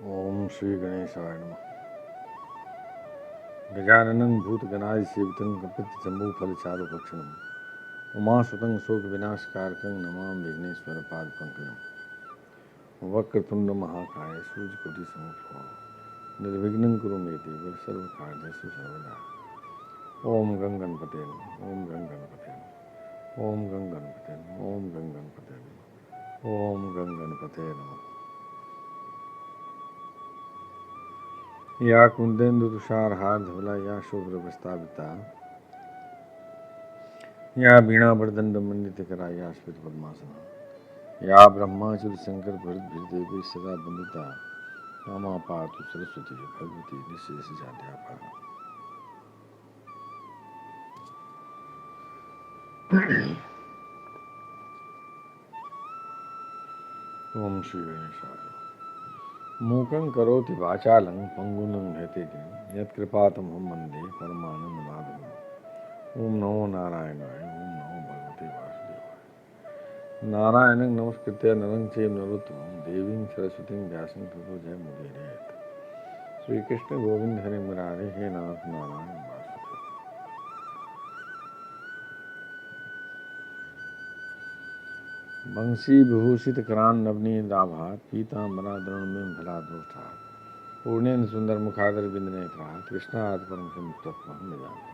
ओम श्री गणेशाय नमः। गजाननं भूतगणाधिसेवितं कपितजम्बूफलचारुभक्षणं उमासुतं शोकविनाशकारकं नमामि विघ्नेश्वरपादपङ्कजं। वक्रतुण्डमहाकाय सूर्यकोटिसमप्रभा निर्विघ्नं कुरु मे देव सर्वकार्येषु सर्वदा। ओम गं गणपते नमः। ओम गं गणपते नमः। ओम गं गणपते नमः। ओम गं गणपते नमः। ओम गं गणपते नमः। या कुंदेन्दु तुषार हार धवला या शुभ्र प्रस्ताविता या वीणा वरदंड मंडितकरा या स्फुट पद्मासना या ब्रह्माचल शंकर भरत सदा बंदिता रामा पातु सरस्वती भगवती निशेष जाड्यापा। ओम श्री गणेशाय। मूकं करोति वाचालं पंगुलं भयते गिरिं यत्कृपातमहं वन्दे परमानंद माधवम्। ओम नमो नारायणाय। ओम नमो भगवते वासुदेवाय। नारायणं नमस्कृत्य नरं चैव नरोत्तमं देवीं सरस्वतीं व्यासं ततो जयमुदीरयेत्। श्री कृष्ण गोविंद हरे मुरारे हे नाथ नारायण वासुदेव। बंशी विभूषित करान नवनीताभा पीताम्बराधरण में फलादोष्ठा पूर्णेन सुंदर मुखादर बिंदनेत्रा कृष्णात् परम संतत्वं निजामि।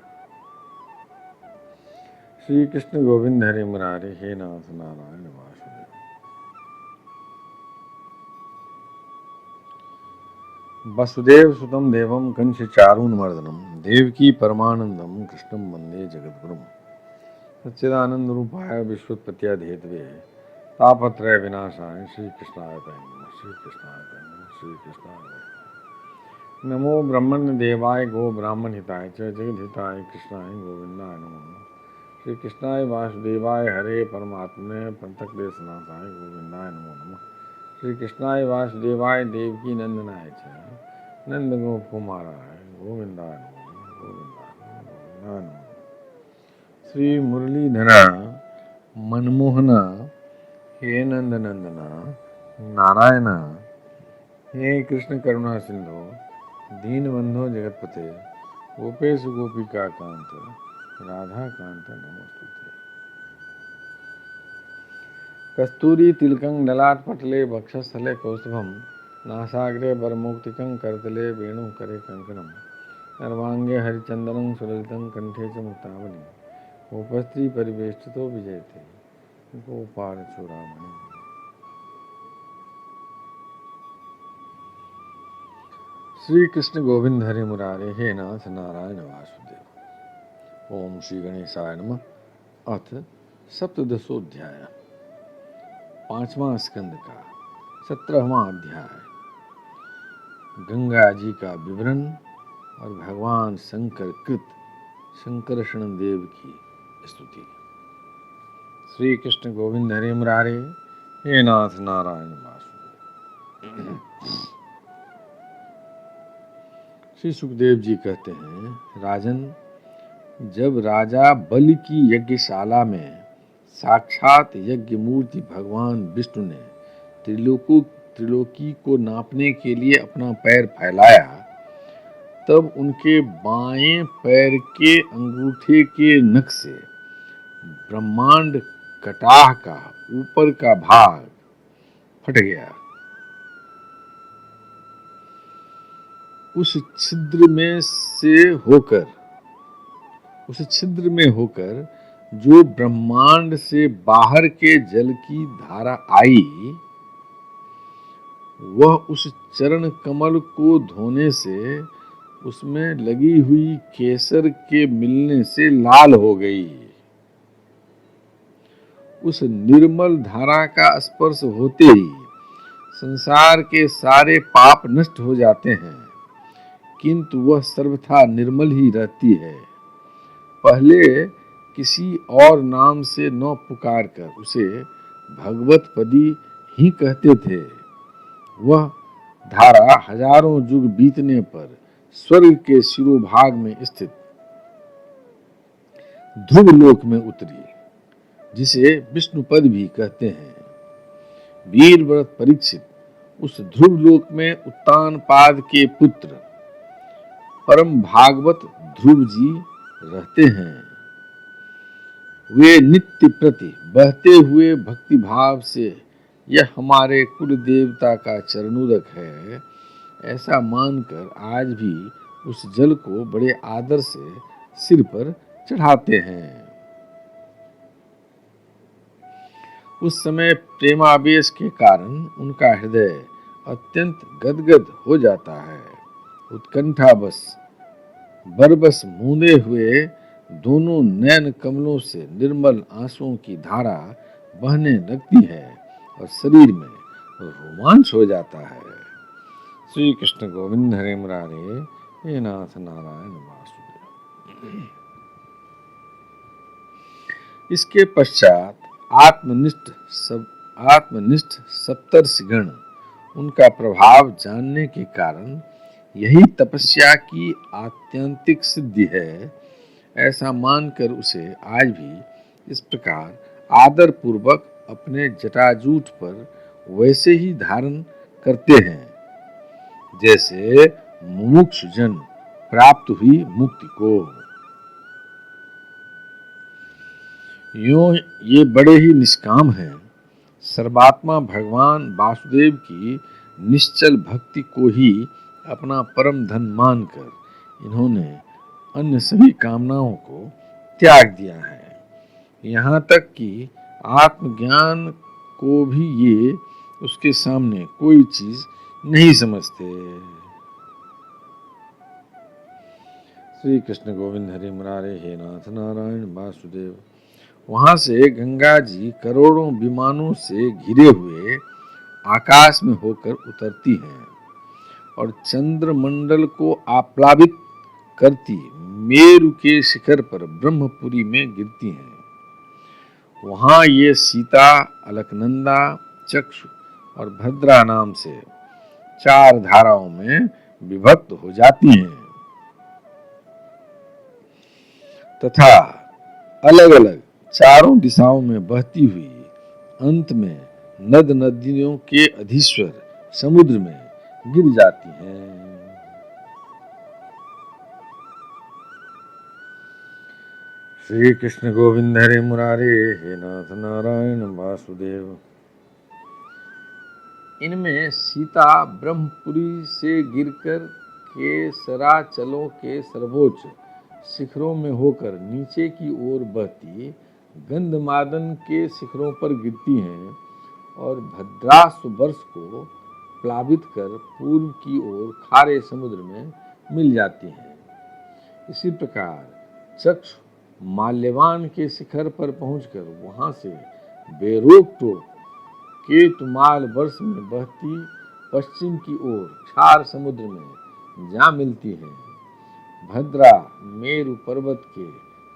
श्री कृष्ण गोविंद हरे मुरारे हे नाथ नारायण वासुदेव। वसुदेव सुतं देवं कंस चारूणमर्दनं देवकी परमानंदं कृष्णं वंदे जगद्गुरुं। सच्चिदानंद रूपाय विश्वोत्पत्त्यादिहेतवे तापत्रय विनाशाय श्री कृष्णाय वै नमः। श्री कृष्णाय वै नमः। श्री कृष्णाय वै नमः। नमो ब्रह्मण्य देवाय गो ब्राह्मण हिताय च जगद्हिताय कृष्णाय गोविंदाय नमो नमः। श्री कृष्णाय वासुदेवाय हरे परमात्मने पंथक्लेशनाशाय गोविंदाय नमो नमः। श्री कृष्णाय वासुदेवाय देवकी नंदनाय च नंद गोप कुमाराय गोविंदाय नमो नमः। गोविंदाय नमो गोविंदाय नमो। श्री मुरलीधरा मनमोहना हे नंद नंदना नारायण हे कृष्ण करुणा सिंधु दीनबंधो जगतपते गोपेश गोपिका कांत राधा कांत नमोस्तुते। कस्तूरी तिलकं ललाटपटले वक्षस्थले कौस्तुभं नासाग्रे वरमौक्तिकं करतले वेणुकरे कंकणं सर्वांगे हरिचंदनं सुललितं कंठे च मुक्तावली गोपस्त्री परिवेष्टितो विजयते गोपाल चूड़ामणि। श्री कृष्ण गोविंद हरे मुरारे हे नाथ नारायण वासुदेव। ओम श्री गणेशाय नमः। अथ सप्तदशोध्याय पांचवां स्कंद का 17वां अध्याय गंगा जी का विवरण और भगवान शंकर कृत शंकरषण देव की स्तुति। श्री कृष्ण गोविंद हरे मुरारे हे नाथ नारायण वासुदेव। श्री सुखदेव जी कहते हैं, राजन, जब राजा बलि की यज्ञशाला में साक्षात यज्ञ मूर्ति भगवान विष्णु ने त्रिलोकी को नापने के लिए अपना पैर फैलाया, तब उनके बाएं पैर के अंगूठे के नख से ब्रह्मांड कटाह का ऊपर का भाग फट गया। उस छिद्र में होकर जो ब्रह्मांड से बाहर के जल की धारा आई, वह उस चरण कमल को धोने से उसमें लगी हुई केसर के मिलने से लाल हो गई। उस निर्मल धारा का स्पर्श होते ही संसार के सारे पाप नष्ट हो जाते हैं, किंतु वह सर्वथा निर्मल ही रहती है। पहले किसी और नाम से न पुकार कर उसे भगवत पदी ही कहते थे। वह धारा हजारों युग बीतने पर स्वर्ग के शिरोभाग में स्थित ध्रुव लोक में उतरी, जिसे विष्णुपद भी कहते हैं। वीर व्रत परीक्षित उस ध्रुव लोक में उत्तानपाद के पुत्र परम भागवत ध्रुव जी रहते हैं। वे नित्य प्रति बहते हुए भक्ति भाव से यह हमारे कुल देवता का चरणोदक है ऐसा मानकर आज भी उस जल को बड़े आदर से सिर पर चढ़ाते हैं। उस समय प्रेमावेश के कारण उनका हृदय अत्यंत गदगद हो जाता है। उत्कंठा बरबस मूंदे हुए दोनों नयन कमलों से निर्मल आंसुओं की धारा बहने लगती है और शरीर में रोमांच हो जाता है। श्री कृष्ण गोविंद हरे मुरारे, हे नाथ नारायण वासुदेव। इसके पश्चात आत्मनिष्ठ सप्तर्षिगण उनका प्रभाव जानने के कारण यही तपस्या की आत्यंतिक सिद्धि है ऐसा मानकर उसे आज भी इस प्रकार आदर पूर्वक अपने जटाजूट पर वैसे ही धारण करते हैं जैसे मुमुक्षुजन प्राप्त हुई मुक्ति को। यूं ये बड़े ही निष्काम हैं। सर्वात्मा भगवान वासुदेव की निश्चल भक्ति को ही अपना परम धन मानकर इन्होंने अन्य सभी कामनाओं को त्याग दिया है। यहाँ तक कि आत्मज्ञान को भी ये उसके सामने कोई चीज नहीं समझते। श्री कृष्ण गोविंद हरे मुरारे, हे नाथ नारायण वासुदेव। वहां से गंगा जी करोड़ों विमानों से घिरे हुए आकाश में होकर उतरती हैं और चंद्रमंडल को आप्लावित करती मेरु के शिखर पर ब्रह्मपुरी में गिरती हैं। वहां ये सीता, अलकनंदा, चक्षु और भद्रा नाम से 4 धाराओं में विभक्त हो जाती हैं तथा अलग अलग चारों दिशाओं में बहती हुई अंत में नद नदियों के अधीश्वर समुद्र में गिर जाती हैं। श्री कृष्ण गोविंद हरे मुरारे, हे नाथ नारायण वासुदेव। इनमें सीता ब्रह्मपुरी से गिरकर केसराचलों के सर्वोच्च शिखरों में होकर नीचे की ओर बहती गंधमादन के शिखरों पर गिरती हैं और भद्रासु वर्ष को प्लावित कर पूर्व की ओर खारे समुद्र में मिल जाती हैं। इसी प्रकार चक्षु माल्यवान के शिखर पर पहुंचकर वहां से बेरोक टोक केतुमाल वर्ष में बहती पश्चिम की ओर क्षार समुद्र में जा मिलती हैं। भद्रा मेरु पर्वत के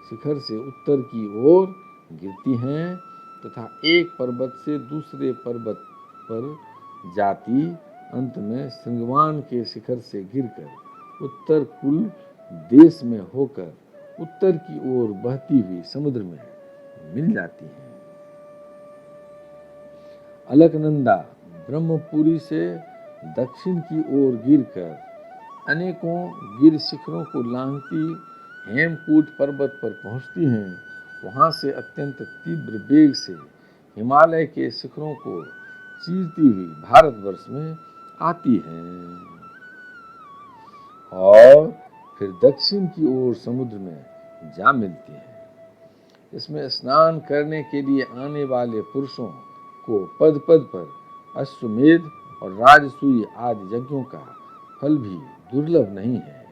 शिखर से उत्तर की ओर गिरती हैं तथा एक पर्वत से दूसरे पर्वत पर जाती अंत में श्रृंगवान के शिखर से गिरकर उत्तर कुल देश में होकर उत्तर की ओर बहती हुई समुद्र में मिल जाती हैं। अलकनंदा ब्रह्मपुरी से दक्षिण की ओर गिरकर अनेकों गिर शिखरों को लांघती हेमकूट पर्वत पर पहुंचती हैं। वहां से अत्यंत तीव्र वेग से हिमालय के शिखरों को चीरती हुई भारतवर्ष में आती हैं और फिर दक्षिण की ओर समुद्र में जा मिलती हैं। इसमें स्नान करने के लिए आने वाले पुरुषों को पद पद पर अश्वमेध और राजसूय आदि यज्ञों का फल भी दुर्लभ नहीं है।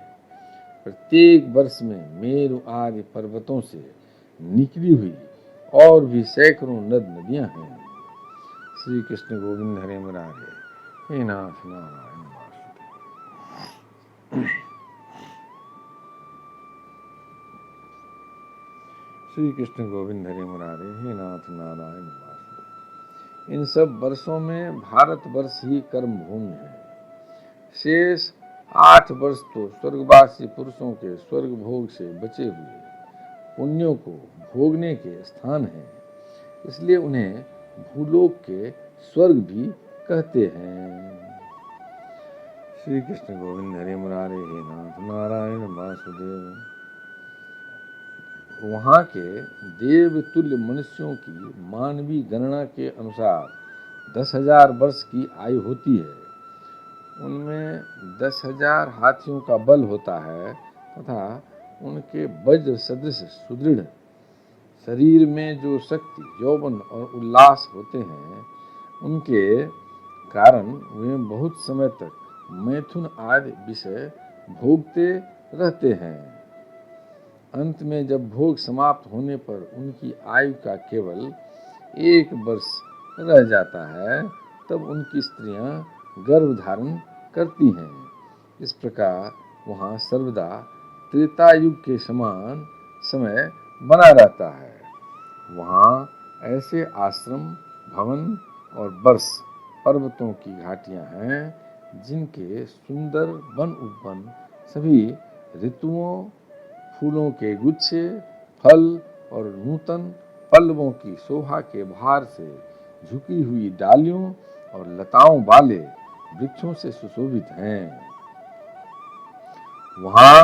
प्रत्येक वर्ष में मेरु आदि पर्वतों से निकली हुई और भी सैकड़ों नद नदियां हैं। श्री कृष्ण गोविंद हरे मुरारे, हे नाथ नारायण वासुदेव। श्री कृष्ण गोविंद हरे मुरारे, हे नाथ नारायण वासुदेव। इन सब वर्षों में भारतवर्ष ही कर्म भूमि है। शेष 8 वर्ष तो स्वर्गवासी पुरुषों के स्वर्ग भोग से बचे हुए पुण्यों को भोगने के स्थान हैं। इसलिए उन्हें भूलोक के स्वर्ग भी कहते हैं। श्री कृष्ण गोविंद हरे मुरारे हे नाथ नारायण वासुदेव। वहाँ के देव तुल्य मनुष्यों की मानवीय गणना के अनुसार 10,000 वर्ष की आयु होती है। उनमें 10,000 हाथियों का बल होता है तथा उनके वज्र सदृश सुदृढ़ शरीर में जो शक्ति, यौवन और उल्लास होते हैं, उनके कारण वे बहुत समय तक मैथुन आदि विषय भोगते रहते हैं। अंत में जब भोग समाप्त होने पर उनकी आयु का केवल 1 वर्ष रह जाता है, तब उनकी स्त्रियां गर्भ धारण करती हैं। इस प्रकार वहाँ सर्वदा त्रेता युग के समान समय बना रहता है। वहाँ ऐसे आश्रम, भवन और वर्ष पर्वतों की घाटियां हैं जिनके सुंदर वन उपवन सभी ऋतुओं, फूलों के गुच्छे, फल और नूतन पल्लवों की शोभा के भार से झुकी हुई डालियों और लताओं वाले वृक्षों से सुशोभित हैं। वहाँ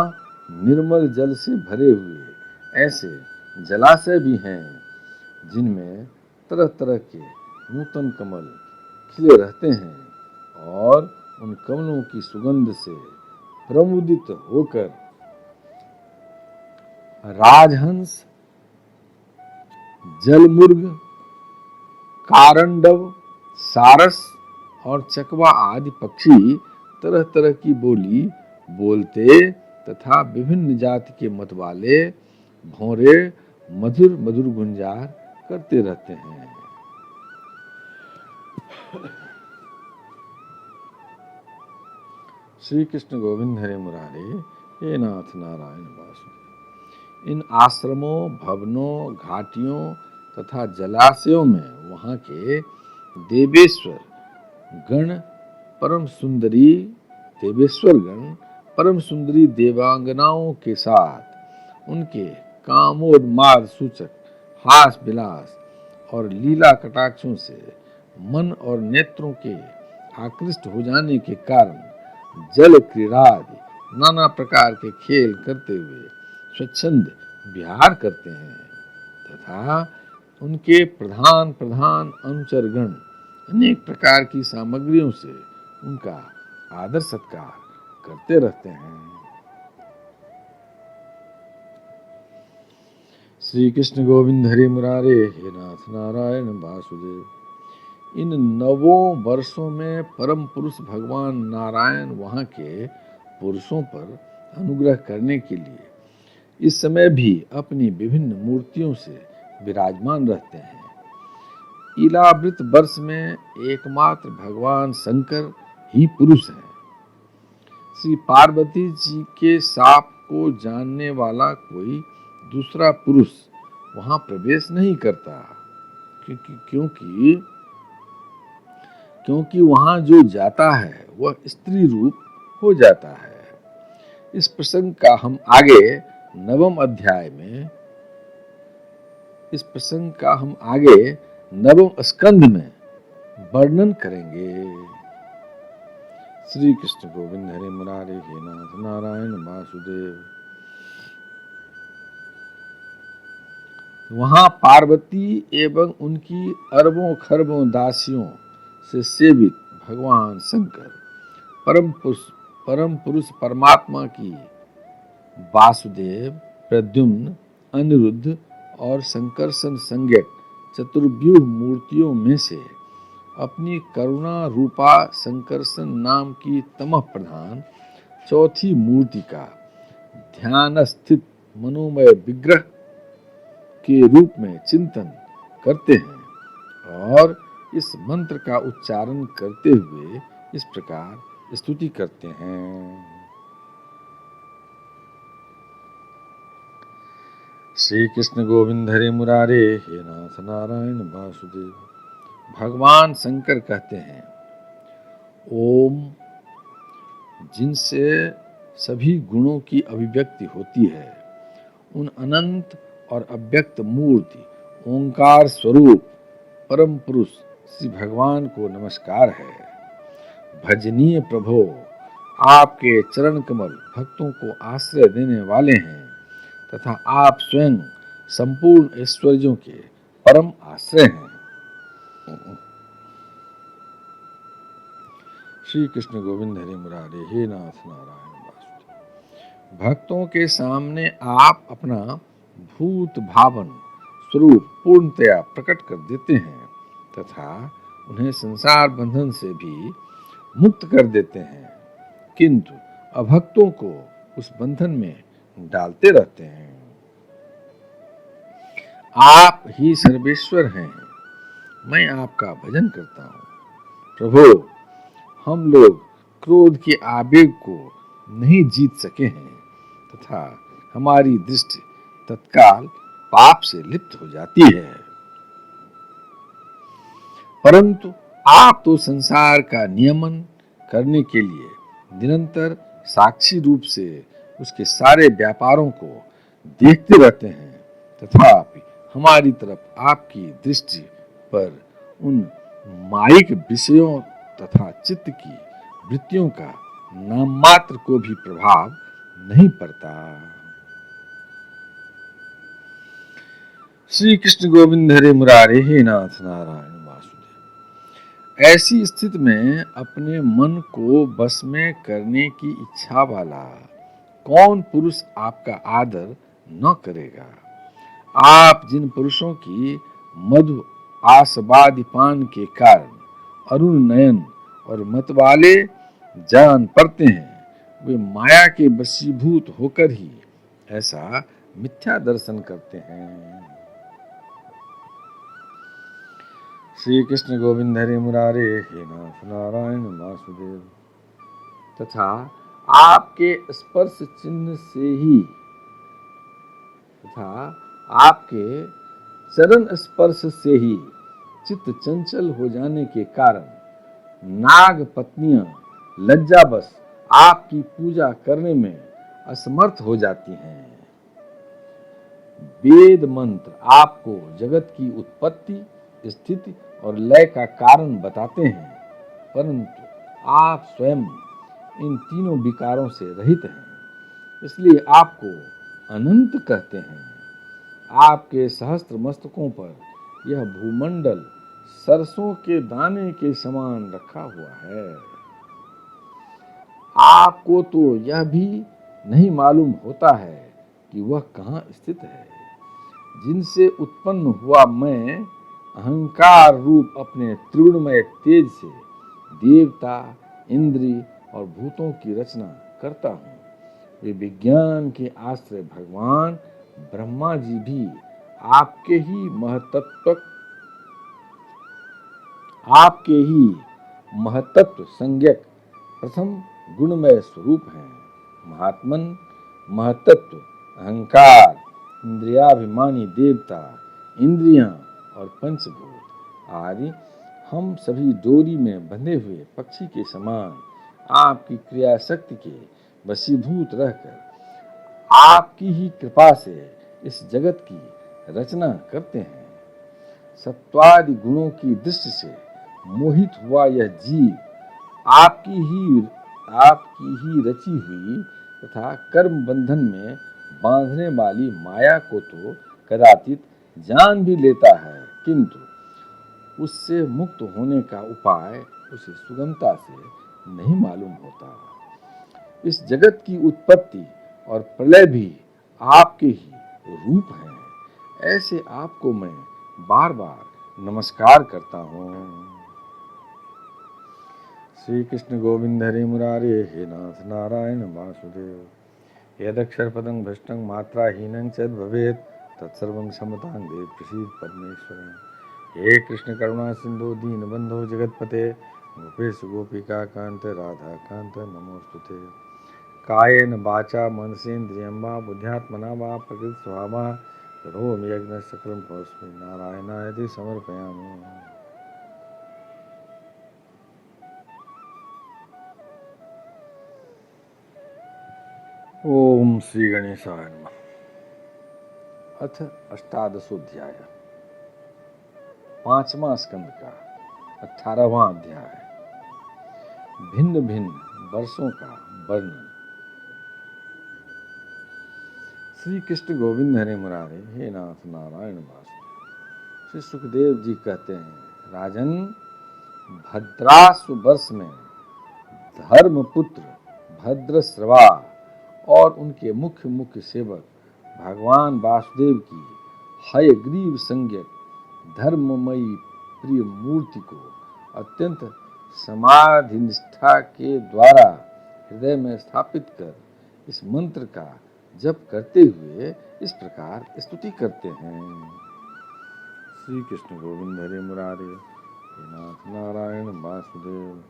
निर्मल जल से भरे हुए ऐसे जलाशय भी हैं जिनमें तरह तरह के नूतन कमल खिले रहते हैं और उन कमलों की सुगंध से प्रमुदित होकर राजहंस, जलमुर्ग, कारंडव, सारस और चकवा आदि पक्षी तरह तरह की बोली बोलते तथा विभिन्न जाति के मत वाले भौरे मधुर मधुर गुंजार करते रहते हैं। श्री कृष्ण गोविंद हरे मुरारे हे नाथ नारायण वासुदेव। इन आश्रमों, भवनों, घाटियों तथा जलाशयों में वहाँ के देवेश्वर गण परम सुंदरी देवांगनाओं के साथ उनके कामोन्माद सूचक हास विलास और लीला कटाक्षों से मन और नेत्रों के आकृष्ट हो जाने के कारण जल क्रीड़ा आदि नाना प्रकार के खेल करते हुए स्वच्छंद विहार करते हैं तथा उनके प्रधान प्रधान अनुचरगण अनेक प्रकार की सामग्रियों से उनका आदर सत्कार करते रहते हैं। श्री कृष्ण गोविंद हरे मुरारे हे नाथ नारायण वासुदेव। इन 9 वर्षों में परम पुरुष भगवान नारायण वहाँ के पुरुषों पर अनुग्रह करने के लिए इस समय भी अपनी विभिन्न मूर्तियों से विराजमान रहते हैं। इलावृत वर्ष में एकमात्र भगवान शंकर ही पुरुष हैं। श्री पार्वती जी के शाप को जानने वाला कोई दूसरा पुरुष वहां प्रवेश नहीं करता, क्योंकि वहां जो जाता है वह स्त्री रूप हो जाता है। इस प्रसंग का हम आगे 9वें अध्याय में स्कंध में वर्णन करेंगे। श्री कृष्ण गोविंद हरे मुरारे हे नाथ नारायण वासुदेव। वहां पार्वती एवं उनकी अरबों खरबों दासियों से सेवित भगवान शंकर परम पुरुष परमात्मा की वासुदेव, प्रद्युम्न, अनिरुद्ध और संकर्षण संज्ञक चतुर्व्यूह मूर्तियों में से अपनी करुणा रूपा संकर्षण नाम की तमः प्रधान चौथी मूर्ति का ध्यान स्थित मनोमय विग्रह के रूप में चिंतन करते हैं और इस मंत्र का उच्चारण करते हुए इस प्रकार स्तुति करते हैं। श्री कृष्ण गोविंद हरे मुरारे हे नाथ नारायण वासुदेव। भगवान शंकर कहते हैं, ओम जिनसे सभी गुणों की अभिव्यक्ति होती है, उन अनंत और अव्यक्त मूर्ति ओंकार स्वरूप परम पुरुष श्री भगवान को नमस्कार है। भजनीय प्रभो, आपके चरण कमल भक्तों को आश्रय देने वाले हैं तथा आप स्वयं संपूर्ण ऐश्वर्यों के परम आश्रय हैं। श्री कृष्ण गोविंद हरे मुरारे, हे नाथ नारायण वासुदेव। भक्तों के सामने आप अपना भूत भावन स्वरूप पूर्णतया प्रकट कर देते हैं तथा उन्हें संसार बंधन से भी मुक्त कर देते हैं, किंतु अभक्तों को उस बंधन में डालते रहते हैं। आप ही सर्वेश्वर हैं, मैं आपका भजन करता हूँ। प्रभु, हम लोग क्रोध के आवेग को नहीं जीत सके हैं तथा हमारी दृष्टि तत्काल पाप से लिप्त हो जाती है, परंतु आप तो संसार का नियमन करने के लिए निरंतर साक्षी रूप से उसके सारे व्यापारों को देखते रहते हैं, तथापि हमारी तरफ आपकी दृष्टि पर उन मायिक विषयों तथा चित्त की वृत्तियों का नाम मात्र को भी प्रभाव नहीं पड़ता। श्री कृष्ण गोविंद हरे मुरारे, हे नाथ नारायण वासुदेव। ऐसी स्थिति में अपने मन को बस में करने की इच्छा वाला कौन पुरुष आपका आदर न करेगा। आप जिन पुरुषों की मधु आस्वादिपान के कारण अरुण नयन और मत वाले जान पड़ते हैं, वे माया के वशीभूत होकर ही ऐसा मिथ्या दर्शन करते हैं। श्री कृष्ण गोविंद हरे मुरारे, हे नाथ नारायण वासुदेव। तथा आपके स्पर्श चिन्ह से ही तथा आपके चरण स्पर्श से ही चित्त चंचल हो जाने के कारण नाग पत्नियां लज्जावश आपकी पूजा करने में असमर्थ हो जाती हैं। वेद मंत्र आपको जगत की उत्पत्ति, स्थिति और लय का कारण बताते हैं, परंतु आप स्वयं इन तीनों विकारों से रहित हैं, इसलिए आपको अनंत कहते हैं। आपके सहस्त्र मस्तकों पर यह भूमंडल सरसों के दाने के समान रखा हुआ है। आपको तो यह भी नहीं मालूम होता है कि वह कहाँ स्थित है। जिनसे उत्पन्न हुआ मैं अहंकार रूप अपने त्रिगुणमय तेज से देवता, इंद्री और भूतों की रचना करता हूँ। वे विज्ञान के आश्रय भगवान ब्रह्मा जी भी आपके ही महतत्व संज्ञक प्रथम गुणमय स्वरूप हैं। महात्मन, महतत्व, अहंकार, इंद्रियाभिमानी देवता, इंद्रियां और पंचभूत आदि हम सभी डोरी में बंधे हुए पक्षी के समान आपकी क्रिया शक्ति के वशीभूत रहकर आपकी ही कृपा से इस जगत की रचना करते हैं। सत्वादि गुणों की दृष्टि से मोहित हुआ यह जीव आपकी ही रची हुई तथा कर्म बंधन में बांधने वाली माया को तो कदाचित जान भी लेता है, किंतु उससे मुक्त होने का उपाय उसे सुगमता से नहीं मालूम होता। इस जगत की उत्पत्ति और प्रलय भी आपके ही रूप हैं। ऐसे आपको मैं बार बार नमस्कार करता हूँ। श्री कृष्ण गोविंद हरे मुरारे, हे नाथ नारायण वासुदेव। यदक्षर पदं भ्रष्टं मात्राहीनं च भवेत् तत्सर्वं क्षमतां देव प्रसीद परमेश्वर। हे कृष्ण करुणा सिंधु दीनबंधो जगतपते गोपेश गोपिका कांत राधा कांत नमोस्तुते। कायेन वाचा मनसेन्द्रियं वा बुद्ध्यात्मना वा प्रकृति स्वभावा करोमि यज्ञ सकलं परस्मै नारायणाय समर्पयामि। ओम श्री गणेशाय नमः। अथ अष्टादशोध्याय, 5वां स्कंद का 18वां अध्याय। भिन्न भिन्न वर्षों का वर्णन। श्री कृष्ण गोविंद हरे मुरारे, हे नाथ नारायण वासुदेव। श्री सुखदेव जी कहते हैं, राजन, भद्रासु वर्ष में धर्मपुत्र भद्रश्रवा और उनके मुख्य मुख्य सेवक भगवान वासुदेव की हयग्रीव संज्ञक धर्ममयी प्रिय मूर्ति को अत्यंत समाधि निष्ठा के द्वारा हृदय में स्थापित कर इस मंत्र का जप करते हुए इस प्रकार स्तुति करते हैं। श्री कृष्ण गोविंद हरे मुरारे, हे नाथ नारायण वासुदेव।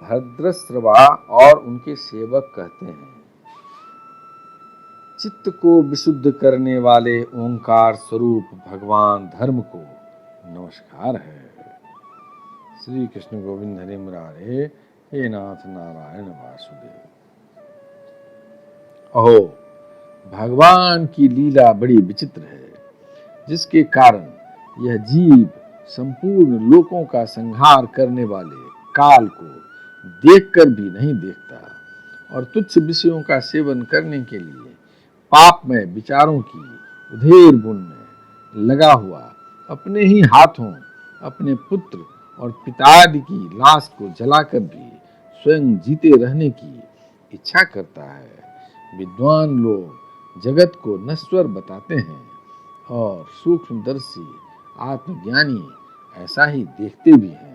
भद्रश्रवा और उनके सेवक कहते हैं, चित्त को विशुद्ध करने वाले ओंकार स्वरूप भगवान धर्म को नमस्कार है। श्री कृष्ण गोविंद हरे मुरारे, हे नाथ नारायण वासुदेव। अहो, भगवान की लीला बड़ी विचित्र है, जिसके कारण यह जीव संपूर्ण लोकों का संहार करने वाले काल को देखकर भी नहीं देखता और तुच्छ विषयों का सेवन करने के लिए पापमय विचारों की उधेर बुन में लगा हुआ अपने ही हाथों अपने पुत्र और पितादि की लाश को जलाकर भी स्वयं जीते रहने की इच्छा करता है। विद्वान लोग जगत को नश्वर बताते हैं और सूक्ष्मदर्शी आत्मज्ञानी ऐसा ही देखते भी हैं।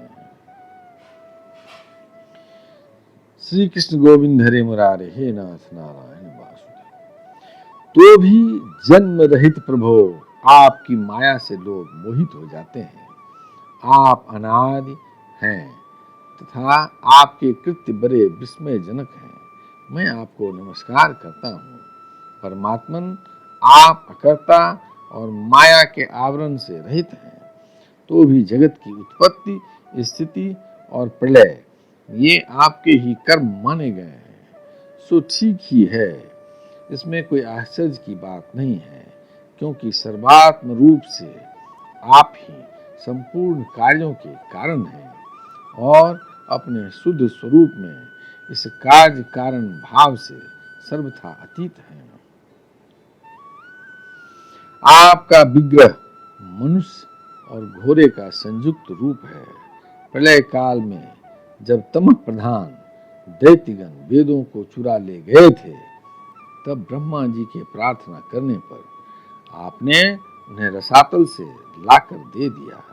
श्री कृष्ण गोविंद हरे मुरारे, हे नाथ नारायण वासुदेव। तो भी जन्म रहित प्रभो, आपकी माया से लोग मोहित हो जाते हैं। आप अनादि हैं तथा आपके कृत्य बड़े विस्मयजनक हैं। मैं आपको नमस्कार करता हूँ। परमात्मन, आप अकर्ता और माया के आवरण से रहित हैं, तो भी जगत की उत्पत्ति, स्थिति और प्रलय ये आपके ही कर्म माने गए हैं। सो ठीक ही है, इसमें कोई आश्चर्य की बात नहीं है, क्योंकि सर्वात्म रूप से आप ही संपूर्ण कार्यों के कारण हैं और अपने शुद्ध स्वरूप में इस कार्य कारण भाव से सर्वथा अतीत हैं। आपका विग्रह मनुष्य और घोड़े का संयुक्त रूप है। प्रलय काल में जब तमः प्रधान दैत्यगण वेदों को चुरा ले गए थे, तब ब्रह्मा जी के प्रार्थना करने पर आपने उन्हें रसातल से लाकर दे दिया।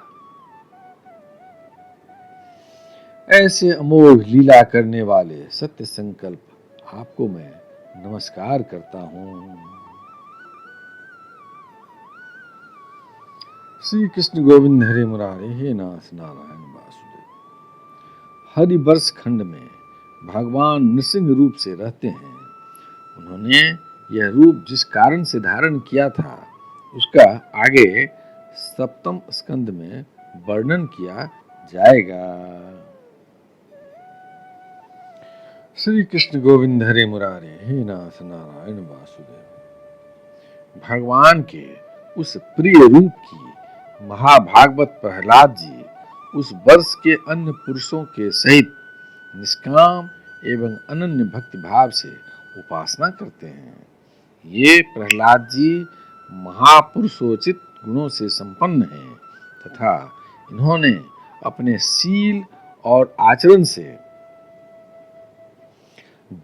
ऐसे अमोघ लीला करने वाले सत्य संकल्प आपको मैं नमस्कार करता हूँ। श्री कृष्ण गोविंद हरे मुरारे, हे नाथ नारायण वासुदेव। हरिवर्ष खंड में भगवान नृसिंह रूप से रहते हैं। उन्होंने यह रूप जिस कारण से धारण किया था, उसका आगे सप्तम स्कंद में वर्णन किया जाएगा। श्री कृष्ण गोविंद हरे मुरारे, हे नाथ नारायण वासुदेव। भगवान के उस प्रिय रूप की महाभागवत प्रहलाद जी उस वर्ष के अन्य पुरुषों के सहित निष्काम एवं अनन्य भक्ति भाव से उपासना करते हैं। ये प्रहलाद जी महापुरुषोचित गुणों से संपन्न हैं तथा इन्होंने अपने शील और आचरण से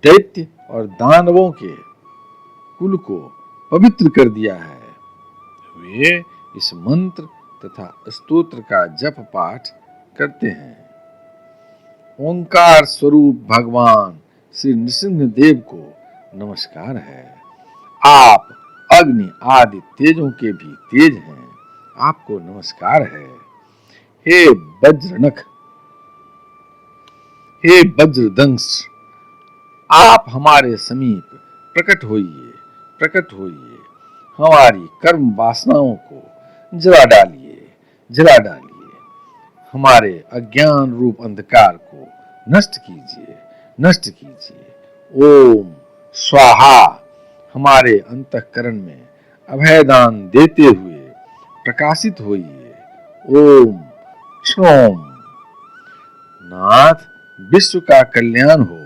दैत्य और दानवों के कुल को पवित्र कर दिया है। वे इस मंत्र तथा स्तोत्र का जप पाठ करते हैं। ओंकार स्वरूप भगवान श्री नृसिंह देव को नमस्कार है। आप अग्नि आदि तेजों के भी तेज हैं, आपको नमस्कार है। हे वज्रनख, हे वज्रदंश, आप हमारे समीप प्रकट होइए, प्रकट होइए। हमारी कर्म वासनाओं को जला डालिए, जला डालिए। हमारे अज्ञान रूप अंधकार को नष्ट कीजिए, नष्ट कीजिए। ओम स्वाहा, हमारे अंतःकरण में अभयदान देते हुए प्रकाशित होइए। ओम क्षोम, नाथ विश्व का कल्याण हो,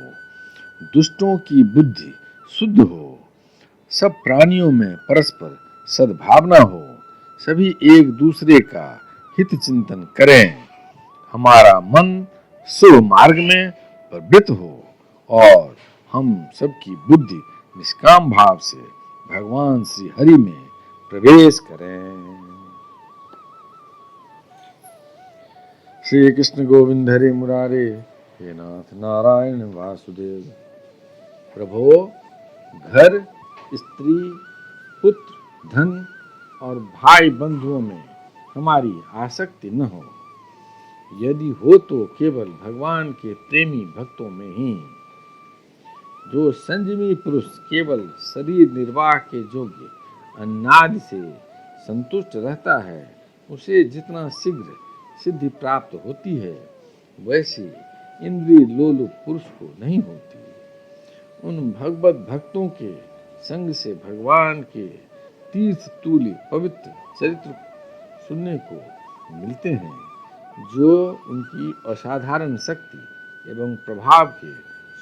दुष्टों की बुद्धि शुद्ध हो, सब प्राणियों में परस्पर सद्भावना हो, सभी एक दूसरे का हित चिंतन करें, हमारा मन शुभ मार्ग में प्रवृत्त हो और हम सबकी बुद्धि निष्काम भाव से भगवान श्री हरि में प्रवेश करें। श्री कृष्ण गोविंद हरे मुरारे, हे नाथ नारायण वासुदेव। प्रभो, घर, स्त्री, पुत्र, धन और भाई बंधुओं में हमारी आसक्ति न हो, यदि हो तो केवल भगवान के प्रेमी भक्तों में ही। जो संयमी पुरुष केवल शरीर निर्वाह के योग्य अन्नादि से संतुष्ट रहता है, उसे जितना शीघ्र सिद्धि प्राप्त होती है, वैसी इंद्रिय लोलुप पुरुष को नहीं होती। उन भगवत भक्तों के संग से भगवान के तीर्थ तुल्य पवित्र चरित्र सुनने को मिलते हैं, जो उनकी असाधारण शक्ति एवं प्रभाव के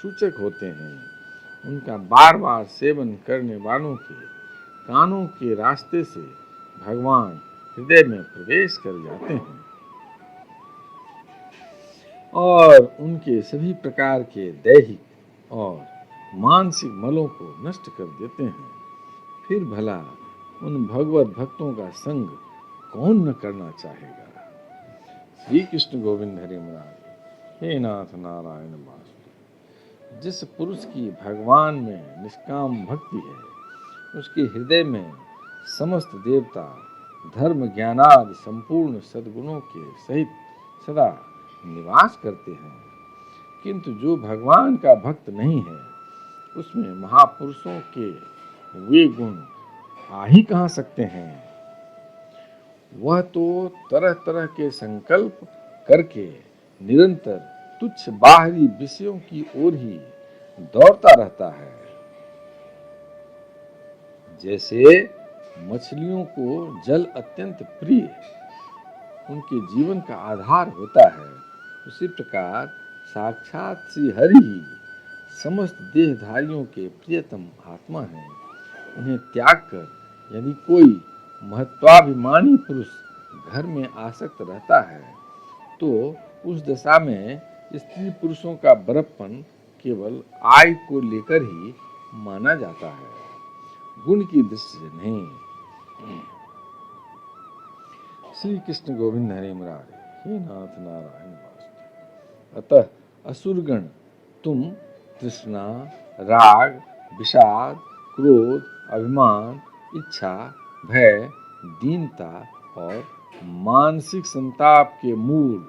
सूचक होते हैं। उनका बार बार सेवन करने वालों के कानों के रास्ते से भगवान हृदय में प्रवेश कर जाते हैं और उनके सभी प्रकार के दैहिक और मानसिक मलों को नष्ट कर देते हैं। फिर भला उन भगवत भक्तों का संग कौन न करना चाहेगा। श्री कृष्ण गोविंद हरि मुरारी, हे नाथ नारायण वासुदेव। जिस पुरुष की भगवान में निष्काम भक्ति है, उसके हृदय में समस्त देवता धर्म ज्ञानादि संपूर्ण सद्गुणों के सहित सदा निवास करते हैं। किंतु जो भगवान का भक्त नहीं है, उसमें महापुरुषों के वे गुण आ ही कहाँ सकते हैं। वह तो तरह तरह के संकल्प करके निरंतर तुच्छ बाहरी विषयों की ओर ही दौड़ता रहता है। जैसे मछलियों को जल अत्यंत प्रिय उनके जीवन का आधार होता है, उसी प्रकार साक्षात श्री हरि ही समस्त देहधारियों के प्रियतम आत्मा हैं। उन्हें त्याग कर यदि कोई महत्वाभिमानी पुरुष घर में आसक्त रहता है, तो उस दशा में स्त्री पुरुषों का बड़प्पन केवल आय को लेकर ही माना जाता है, गुण की दृष्टि से नहीं। श्री कृष्ण गोविंद हरे मुरारे, हे नाथ नारायण वासुदेव। अतः असुरगण तुम तृष्णा, राग, विषाद, क्रोध, अभिमान, इच्छा, भय, दीनता और मानसिक संताप के मूल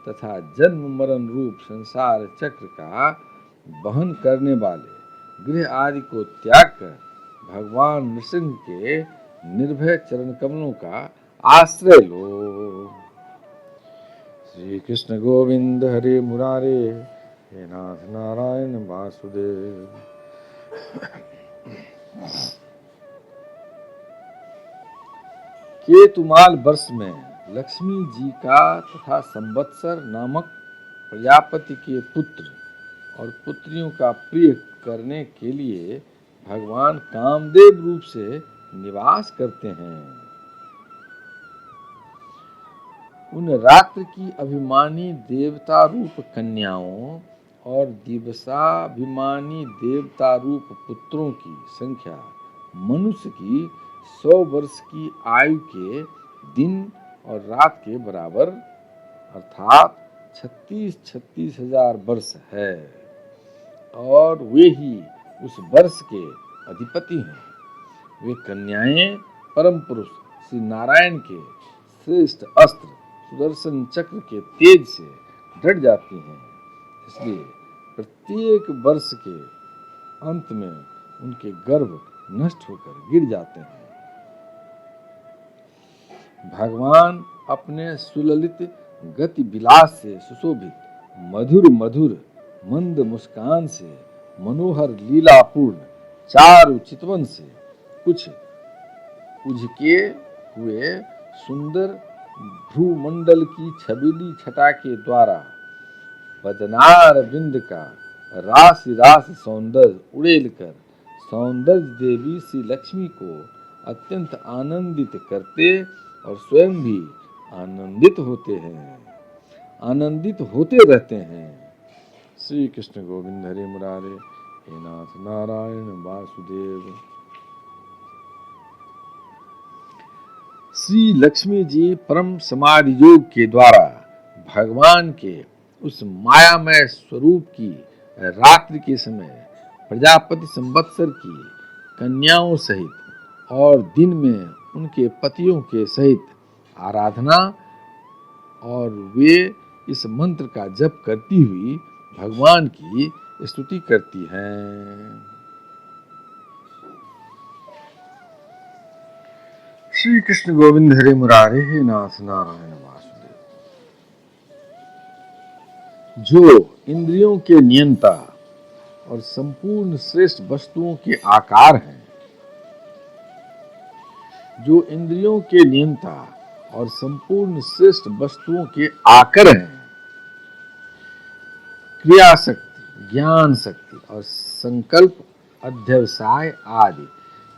तथा जन्म मरण रूप संसार चक्र का वहन करने वाले गृह आदि को त्याग कर भगवान नृसिंह के निर्भय चरण कमलों का आश्रय लो। श्री कृष्ण गोविंद हरे मुरारे, हे नाथ नारायण वासुदेव। केतुमाल वर्ष में लक्ष्मी जी का तथा संवत्सर नामक प्रजापति के पुत्र और पुत्रियों का प्रिय करने के लिए भगवान कामदेव रूप से निवास करते हैं। उन रात्र की अभिमानी देवता रूप कन्याओं और दिवसाभिमानी देवता रूप पुत्रों की संख्या मनुष्य की 100 वर्ष की आयु के दिन और रात के बराबर अर्थात 36 हजार वर्ष है, और वे ही उस वर्ष के अधिपति हैं। वे कन्याएं परम पुरुष श्री नारायण के श्रेष्ठ अस्त्र सुदर्शन चक्र के तेज से डट जाती हैं, इसलिए प्रत्येक वर्ष के अंत में उनके गर्भ नष्ट होकर गिर जाते हैं। भगवान अपने सुललित गति विलास से सुशोभित मधुर मधुर मंद मुस्कान से मनोहर लीलापूर्ण चारु चितवन से कुछ उझके हुए सुंदर भ्रूमंडल की छबीली छटा के द्वारा वदनार बिंद का राशि राशि सौंदर्य उड़ेल कर सौंदर्य देवी श्री लक्ष्मी को अत्यंत आनंदित करते और स्वयं भी आनंदित होते हैं, आनंदित होते रहते हैं। श्री कृष्ण गोविंद हरे मुरारे, हे नाथ नारायण वासुदेव। श्री लक्ष्मी जी परम समाधि योग के द्वारा भगवान के उस मायामय स्वरूप की रात्रि के समय प्रजापति संवत्सर की कन्याओं सहित और दिन में उनके पतियों के सहित आराधना और वे इस मंत्र का जप करती हुई भगवान की स्तुति करती हैं। श्री कृष्ण गोविंद हरे मुरारे, हे नाथ नारायण वासुदेव। जो इंद्रियों के नियंता और संपूर्ण श्रेष्ठ वस्तुओं के आकार हैं, जो इंद्रियों के नियंता और संपूर्ण श्रेष्ठ वस्तुओं के आकर हैं, क्रिया शक्ति, ज्ञान शक्ति और संकल्प, अध्यवसाय आदि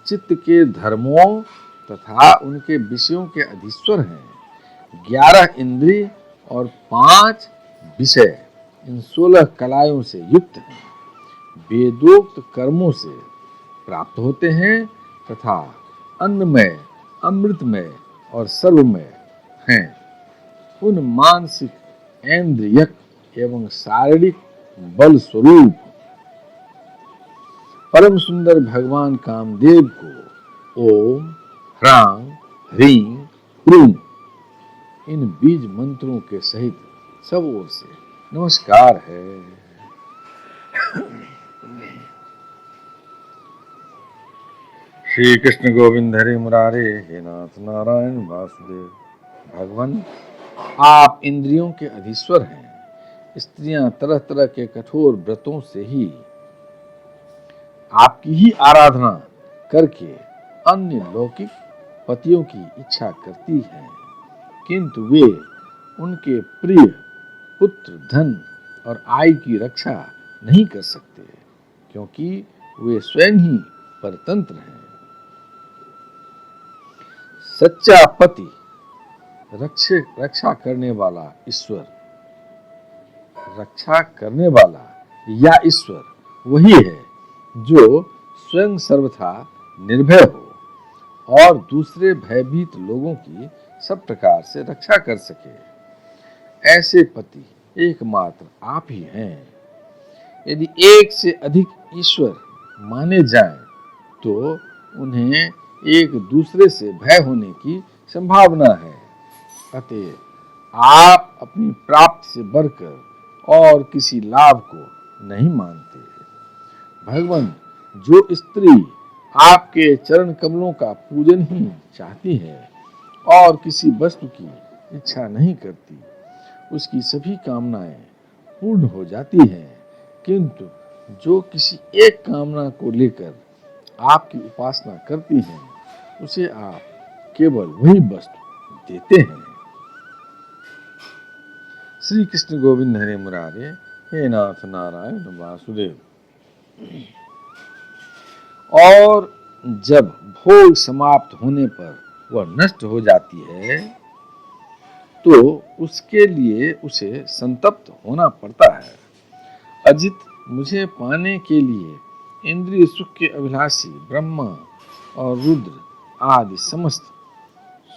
चित्त के धर्मों तथा उनके विषयों के अधीश्वर हैं। 11 इंद्रिय और 5 विषय इन 16 कलाओं से युक्त हैं, वेदोक्त कर्मों से प्राप्त होते हैं तथा अन्नमय, अमृतमय और सर्वमय हैं। उन मानसिक, ऐन्द्रियक एवं शारीरिक बल स्वरूप परम सुंदर भगवान कामदेव को ओम ह्रां ह्रीं ह्रूं इन बीज मंत्रों के सहित सब ओर से नमस्कार है। श्री कृष्ण गोविंद हरे मुरारे, हे नाथ नारायण वासुदेव। भगवान, आप इंद्रियों के अधीश्वर हैं। स्त्रियां तरह तरह के कठोर व्रतों से ही आपकी ही आराधना करके अन्य लौकिक पतियों की इच्छा करती हैं, किंतु वे उनके प्रिय पुत्र, धन और आय की रक्षा नहीं कर सकते, क्योंकि वे स्वयं ही परतंत्र हैं। सच्चा पति, रक्षा करने वाला ईश्वर, रक्षा करने वाला या ईश्वर वही है जो स्वयं सर्वथा निर्भय हो और दूसरे भयभीत लोगों की सब प्रकार से रक्षा कर सके। ऐसे पति एकमात्र आप ही हैं। यदि एक से अधिक ईश्वर माने जाएं, तो उन्हें एक दूसरे से भय होने की संभावना है। अतः आप अपनी प्राप्ति से बढ़कर और किसी लाभ को नहीं मानते। भगवान, जो स्त्री आपके चरण कमलों का पूजन ही चाहती है और किसी वस्तु की इच्छा नहीं करती, उसकी सभी कामनाएं पूर्ण हो जाती हैं, किंतु जो किसी एक कामना को लेकर आपकी उपासना करती हैं, उसे आप केवल वही वस्तु देते हैं। श्री कृष्ण गोविंद हरे मुरारे, हे नाथ नारायण वासुदेव। और जब भोग समाप्त होने पर वह नष्ट हो जाती है, तो उसके लिए उसे संतप्त होना पड़ता है। अजित, मुझे पाने के लिए इंद्रिय सुख के अभिलाषी ब्रह्मा और रुद्र आदि समस्त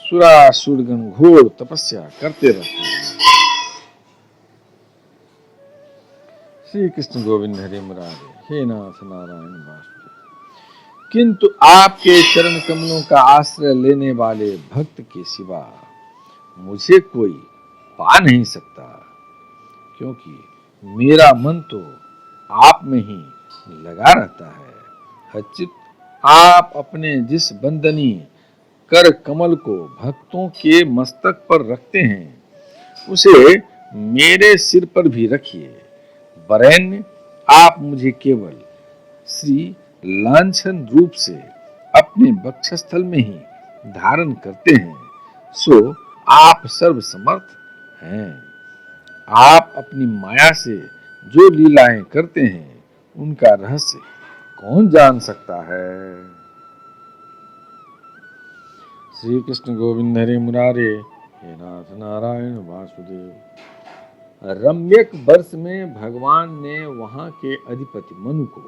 सुरासुरगण घोर तपस्या करते रहते हैं। श्री कृष्ण गोविंद हरे मुरारे, हे नाथ नारायण वासुदेव। किंतु आपके चरण कमलों का आश्रय लेने वाले भक्त के सिवा मुझे कोई पा नहीं सकता, क्योंकि मेरा मन तो आप में ही लगा रहता है। अच्युत, आप अपने जिस बंदनीय कर कमल को भक्तों के मस्तक पर रखते हैं, उसे मेरे सिर पर भी रखिए। वरेण्य, आप मुझे केवल श्री लांछन रूप से अपने वक्षस्थल में ही धारण करते हैं, सो आप सर्वसमर्थ हैं। आप अपनी माया से जो लीलाएं करते हैं उनका रहस्य कौन जान सकता है। श्री कृष्ण गोविंद हरे मुरारे, हे नाथ नारायण वासुदेव। रम्यक वर्ष में भगवान ने वहां के अधिपति मनु को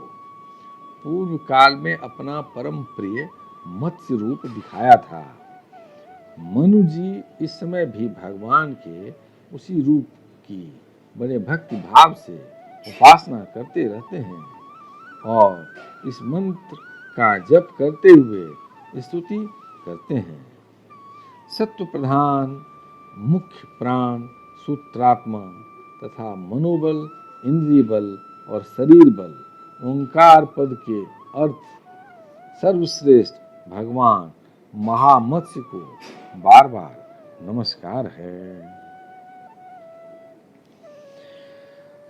पूर्व काल में अपना परम प्रिय मत्स्य रूप दिखाया था। मनु जी इस समय भी भगवान के उसी रूप की बड़े भक्ति भाव से उपासना करते रहते हैं और इस मंत्र का जप करते हुए स्तुति करते हैं। सत्व प्रधान, मुख्य प्राण, सूत्रात्मा तथा मनोबल, इंद्रिय बल और शरीर बल ओंकार पद के अर्थ सर्वश्रेष्ठ भगवान महामत्स्य को बार बार नमस्कार है।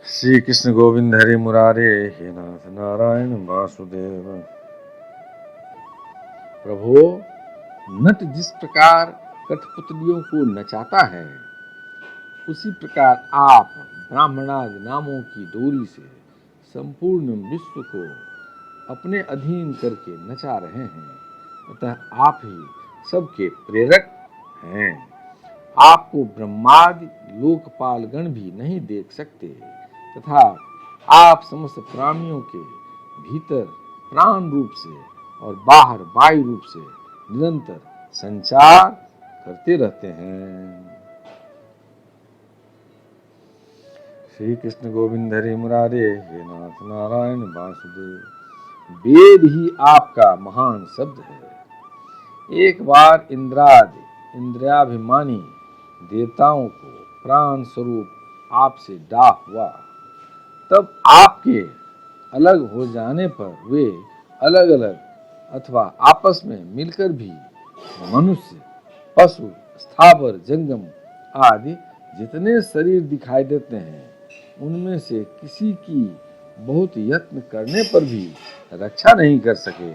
श्री कृष्ण गोविंद हरे मुरारे, हे नाथ नारायण वासुदेव। प्रभो, नट जिस प्रकार कठपुतलियों को नचाता है, उसी प्रकार आप ब्राह्मणादि नामों की डोरी से संपूर्ण विश्व को अपने अधीन करके नचा रहे हैं। अतः आप ही सबके प्रेरक हैं। आपको ब्रह्मादि लोकपाल गण भी नहीं देख सकते तथा आप समस्त प्राणियों के भीतर प्राण रूप से और बाहर वायु रूप से निरंतर संचार करते रहते हैं। श्री कृष्ण गोविंद हरे मुरारे, हे नाथ नारायण वासुदेव। वेद ही आपका महान शब्द है। एक बार इंद्रादि इंद्रियाभिमानी देवताओं को प्राण स्वरूप आपसे डाह हुआ, तब आपके अलग हो जाने पर वे अलग अलग अथवा आपस में मिलकर भी मनुष्य, पशु, स्थावर, जंगम आदि जितने शरीर दिखाई देते हैं, उनमें से किसी की बहुत यत्न करने पर भी रक्षा नहीं कर सके।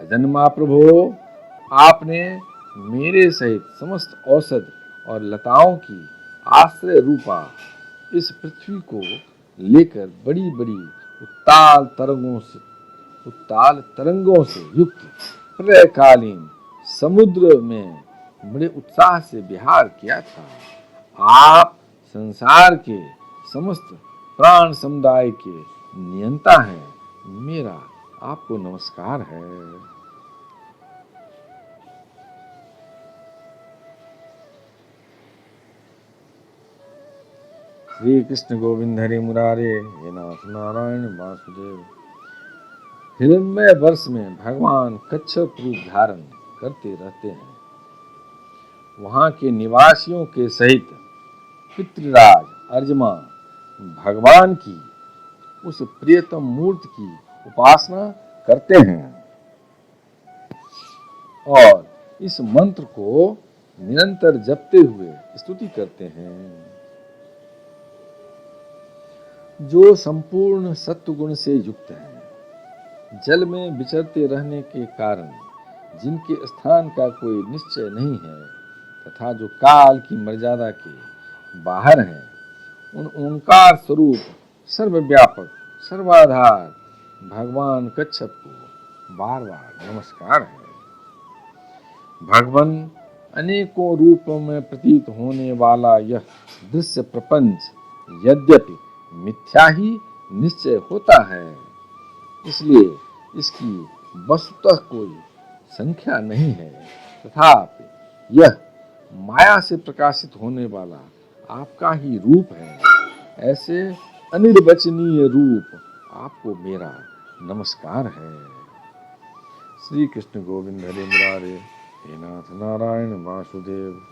अजन्मा प्रभो, आपने मेरे सहित समस्त औषध और लताओं की आश्रय रूपा इस पृथ्वी को लेकर बड़ी बड़ी उत्ताल तरंगों से युक्त प्रलयकालीन समुद्र में बड़े उत्साह से विहार किया था। आप संसार के समस्त प्राण समुदाय के नियंता हैं। मेरा आपको नमस्कार है। श्री कृष्ण गोविंद हरे मुरारे, हे नाथ नारायण वासुदेव। हिरण्मय वर्ष में भगवान कच्छप रूप धारण करते रहते हैं। वहां के निवासियों के सहित पितृराज अर्जुमा भगवान की उस प्रियतम मूर्ति की उपासना करते हैं और इस मंत्र को निरंतर जपते हुए स्तुति करते हैं। जो संपूर्ण सत्वगुण से युक्त हैं, जल में विचरते रहने के कारण जिनके स्थान का कोई निश्चय नहीं है तथा जो काल की मर्यादा के बाहर हैं, उन ओंकार स्वरूप सर्वव्यापक सर्वाधार भगवान कच्छप को बार बार नमस्कार है। भगवान अनेकों रूपों में प्रतीत होने वाला यह दृश्य प्रपंच यद्यपि मिथ्या ही निश्चय होता है, इसलिए इसकी वस्तुतः कोई संख्या नहीं है, तथापि यह माया से प्रकाशित होने वाला आपका ही रूप है। ऐसे अनिर्वचनीय रूप आपको मेरा नमस्कार है। श्री कृष्ण गोविंद हरे मुरारे, हे नाथ नारायण वासुदेव।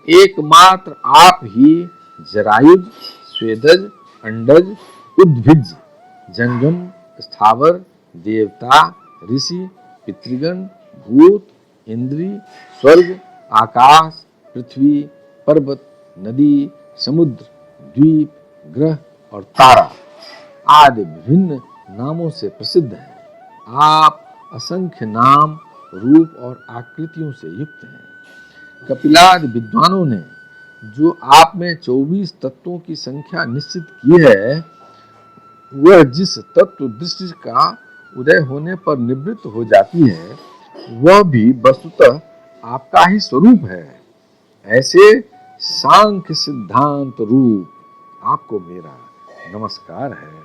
एकमात्र आप ही जरायुज, स्वेदज, अंडज, उद्भिज, जंगम, स्थावर, देवता, ऋषि, पितृगण, भूत, इंद्री, स्वर्ग, आकाश, पृथ्वी, पर्वत, नदी, समुद्र, द्वीप, ग्रह और तारा आदि विभिन्न नामों से प्रसिद्ध हैं। आप असंख्य नाम, रूप और आकृतियों से युक्त हैं। कपिलादि विद्वानों ने जो आप में 24 तत्वों की संख्या निश्चित की है, वह जिस तत्व दृष्टि का उदय होने पर निवृत्त हो जाती है, वह भी वस्तुतः आपका ही स्वरूप है। ऐसे सांख्य सिद्धांत रूप आपको मेरा नमस्कार है।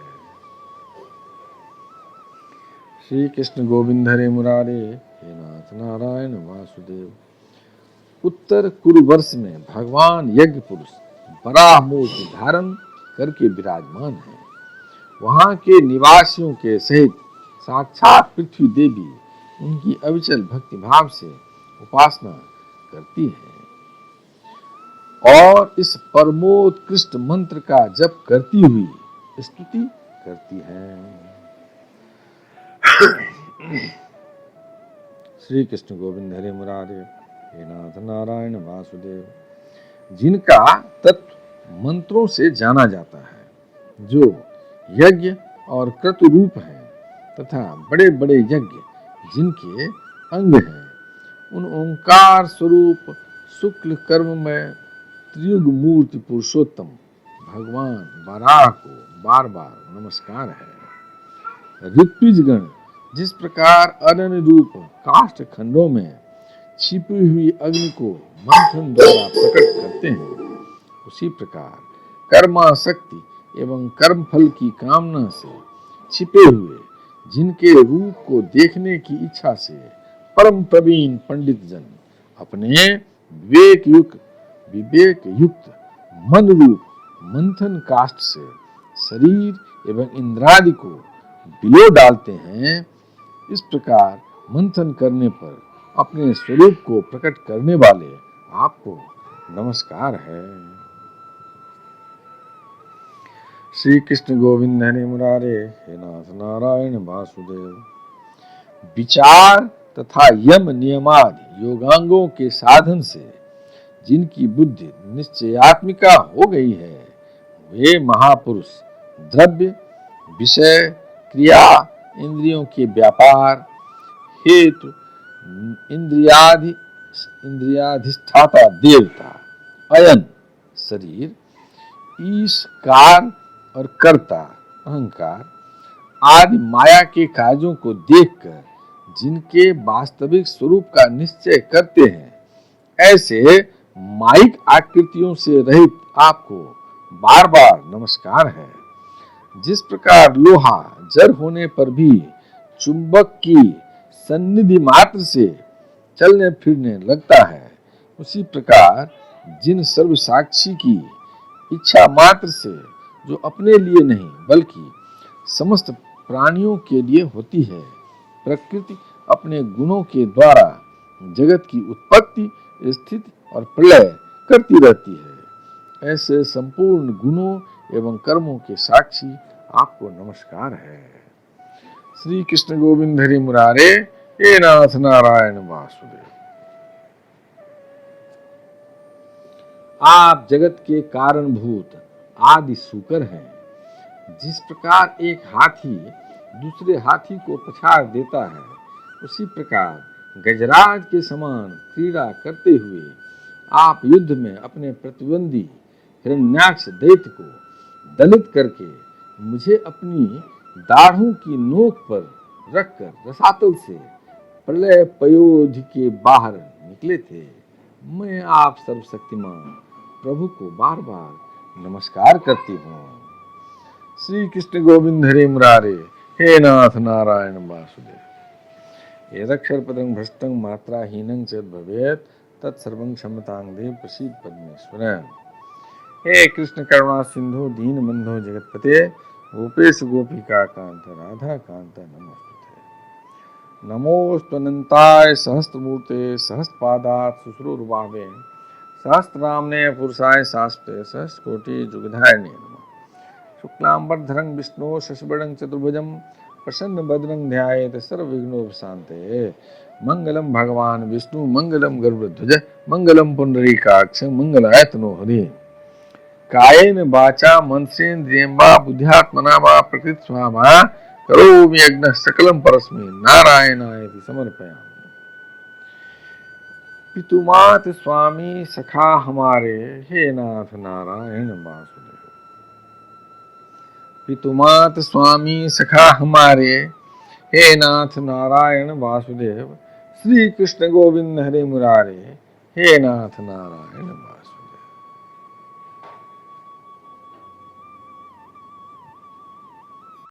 श्री कृष्ण गोविंद हरे मुरारे, हे नाथ नारायण वासुदेव। उत्तर कुरुवर्ष में भगवान यज्ञ पुरुष बराह मूर्ति धारण करके विराजमान है। वहां के निवासियों के सहित साक्षात पृथ्वी देवी उनकी अविचल भक्ति भाव से उपासना करती है और इस परमोत्कृष्ट मंत्र का जप करती हुई स्तुति करती है। श्री कृष्ण गोविंद हरे मुरारे, हे नाथ नारायण वासुदेव। जिनका तत्व मंत्रों से जाना जाता है, जो यज्ञ और क्रतु रूप हैं तथा बड़े बड़े यज्ञ जिनके अंग हैं, उन ओंकार स्वरूप शुक्ल कर्म में त्रियुग मूर्ति पुरुषोत्तम भगवान वराह को बार बार नमस्कार है। ऋत्विजगण जिस प्रकार अनन्य रूप काष्ठ खंडों में छिपी हुई अग्नि को मंथन द्वारा प्रकट करते हैं, उसी प्रकार कर्मासक्ति एवं कर्म फल की कामना से छिपे हुए जिनके रूप को देखने की इच्छा से परम प्रवीण पंडित जन अपने विवेक युक्त मन रूप मंथन काष्ठ से शरीर एवं इंद्रादि को बिलो डालते हैं, इस प्रकार मंथन करने पर अपने स्वरूप को प्रकट करने वाले आपको नमस्कार है। श्री कृष्ण गोविंद हरे मुरारे, हे नाथ नारायण वासुदेव। विचार तथा यम नियमादि योगांगों के साधन से जिनकी बुद्धि निश्चयात्मिका हो गई है, वे महापुरुष द्रव्य विषय क्रिया इंद्रियों के व्यापार हेतु इंद्रियाधिष्ठाता देवता अयन शरीर ईश कार और कर्ता अहंकार आदि माया के कार्यों को देखकर जिनके वास्तविक स्वरूप का निश्चय करते हैं, ऐसे माइक आकृतियों से रहित आपको बार बार नमस्कार है। जिस प्रकार लोहा जड़ होने पर भी चुंबक की सन्निधि मात्र से चलने फिरने लगता है, उसी प्रकार जिन सर्व साक्षी की इच्छा मात्र से, जो अपने लिए नहीं बल्कि समस्त प्राणियों के लिए होती है, प्रकृति अपने गुणों के द्वारा जगत की उत्पत्ति स्थिति और प्रलय करती रहती है, ऐसे संपूर्ण गुणों एवं कर्मों के साक्षी आपको नमस्कार है। श्री कृष्ण गोविंद हरि मुरारे, हे नाथ नारायण वासुदेव। आप जगत के कारणभूत आदि सूकर हैं। जिस प्रकार एक हाथी दूसरे हाथी को पछाड़ देता है, उसी प्रकार गजराज के समान क्रीड़ा करते हुए आप युद्ध में अपने प्रतिद्वंदी हिरण्याक्ष दैत्य को दलित करके मुझे अपनी दाढ़ों की नोक पर रखकर रसातल से प्रलय पयोधि के बाहर निकले थे। मैं आप सर्वशक्तिमान प्रभु को बार बार नमस्कार करती हूँ। श्री कृष्ण गोविंद हरे मुरारे, हे नाथ नारायण वासुदेव। यदक्षर पदं भ्रष्टं मात्राहीनं च भवेत् तत्सर्वं क्षमतां देव प्रसीद पद्मेश्वर। हे कृष्ण करुणा सिंधु दीन बंधो जगतपते गोपेश गोपिका कांत राधा कांत नमोस्तुते। नमोस्तुनंताय सहस्त्रमूर्ते सहस्रपादात् शुश्रूर्भावे सहस्रनाम्ने पुरुषाय शास्त्रे सहस्रकोटि जुगधारिणे नमः। शुक्लांबरधरं विष्णु शशिवर्णं चतुर्भुजं प्रसन्नवदनं ध्यायेत् सर्वविघ्नोपशान्तये। मंगलम भगवान विष्णु मंगलम गरुड़ध्वज मंगलम पुंडरीकाक्ष मंगलायतनो हरि। कायेन वाचा मनसेन्द्रियं वा बुद्ध्यात्मना वा प्रकृति स्वभावा करोमि यज्ञः सकलं परस्मै नारायणायति समर्पयामि। पितुमात स्वामी सखा हमारे, हे नाथ नारायण वासुदेव। पितुमात स्वामी सखा हमारे, हे नाथ नारायण वासुदेव। श्री कृष्ण गोविंद हरे मुरारे, हे नाथ नारायण वासुदेव।